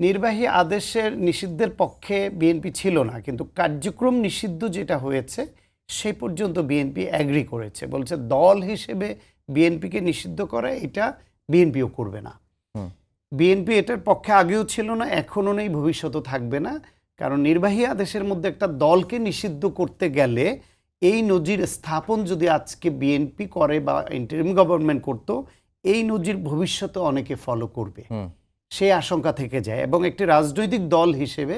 নির্বাহী আদেশের নিষিদ্ধের পক্ষে বিএনপি ছিল না, কিন্তু কার্যক্রম নিষিদ্ধ যেটা হয়েছে সেই পর্যন্ত বিএনপি অ্যাগ্রি করেছে, বলছে দল হিসেবে বিএনপিকে নিষিদ্ধ করা এটা বিএনপিও করবে না। বিএনপি এটার পক্ষে আগেও ছিল না, এখনও নেই, ভবিষ্যতেও থাকবে না। কারণ নির্বাহী আদেশের মধ্যে একটা দলকে নিষিদ্ধ করতে গেলে এই নজির স্থাপন যদি আজকে বিএনপি করে বা ইন্টারিম গভর্নমেন্ট করতো, এই নজির ভবিষ্যতে অনেকে ফলো করবে, সেই আশঙ্কা থেকে যায়। এবং একটি রাজনৈতিক দল হিসেবে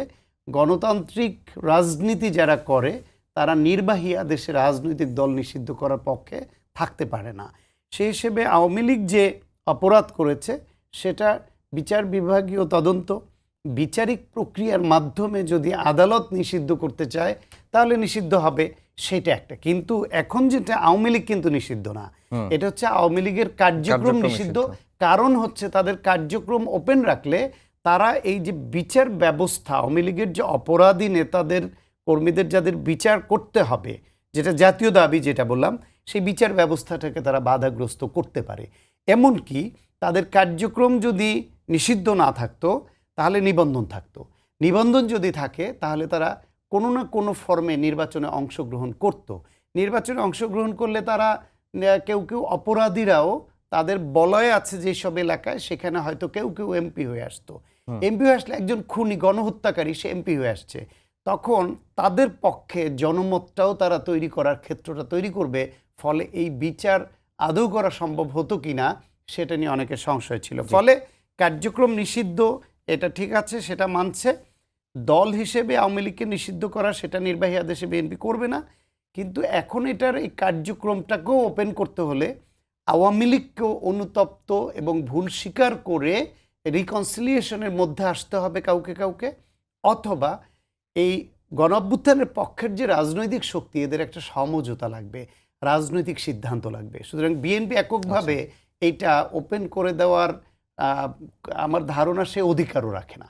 গণতান্ত্রিক রাজনীতি যারা করে তারা নির্বাহী আদেশে রাজনৈতিক দল নিষিদ্ধ করার পক্ষে থাকতে পারে না। সেই হিসেবে আওয়ামী লীগ যে অপরাধ করেছে সেটা বিচার বিভাগীয় তদন্ত, বিচারিক প্রক্রিয়ার মাধ্যমে যদি আদালত নিষিদ্ধ করতে চায় তাহলে নিষিদ্ধ হবে, সেটা একটা। কিন্তু এখন যেটা আওয়ামী লীগ কিন্তু নিষিদ্ধ না, এটা হচ্ছে আওয়ামী লীগের কার্যক্রম নিষিদ্ধ। কারণ হচ্ছে তাদের কার্যক্রম ওপেন রাখলে তারা এই যে বিচার ব্যবস্থা, আওয়ামী লীগের যে অপরাধী নেতাদের কর্মীদের যাদের বিচার করতে হবে, যেটা জাতীয় দাবি, যেটা বললাম, সেই বিচার ব্যবস্থাটাকে তারা বাধাগ্রস্ত করতে পারে। এমনকি তাদের কার্যক্রম যদি নিষিদ্ধ না থাকতো তাহলে নিবন্ধন থাকতো, নিবন্ধন যদি থাকে তাহলে তারা কোনো না কোনো ফর্মে নির্বাচনে অংশগ্রহণ করত। নির্বাচনে অংশগ্রহণ করলে তারা কেউ কেউ অপরাধীরাও তাদের বলয় আছে যেসব এলাকায়, সেখানে হয়তো কেউ কেউ এমপি হয়ে আসতো। এমপি হয়ে আসলে একজন খুনি গণহত্যাকারী সে এমপি হয়ে আসছে, তখন তাদের পক্ষে জনমতটাও তারা তৈরি করার ক্ষেত্রটা তৈরি করবে। ফলে এই বিচার আদৌ করা সম্ভব হতো কিনা সেটা নিয়ে অনেকের সংশয় ছিল। ফলে কার্যক্রম নিষিদ্ধ এটা ঠিক আছে, সেটা মানছে। দল হিসেবে আওয়ামী লীগকে নিষিদ্ধ করা সেটা নির্বাহী আদেশে বিএনপি করবে না। কিন্তু এখন এটার এই কার্যক্রমটাকেও ওপেন করতে হলে আওয়ামী লীগকেও অনুতপ্ত এবং ভুল স্বীকার করে রিকনসিলিয়েশনের মধ্যে আসতে হবে কাউকে কাউকে, অথবা এই গণঅভ্যুত্থানের পক্ষের যে রাজনৈতিক শক্তি এদের একটা সমঝোতা লাগবে, রাজনৈতিক সিদ্ধান্ত লাগবে। সুতরাং বিএনপি এককভাবে এইটা ওপেন করে দেওয়ার আমার ধারণা সে অধিকারও রাখে না।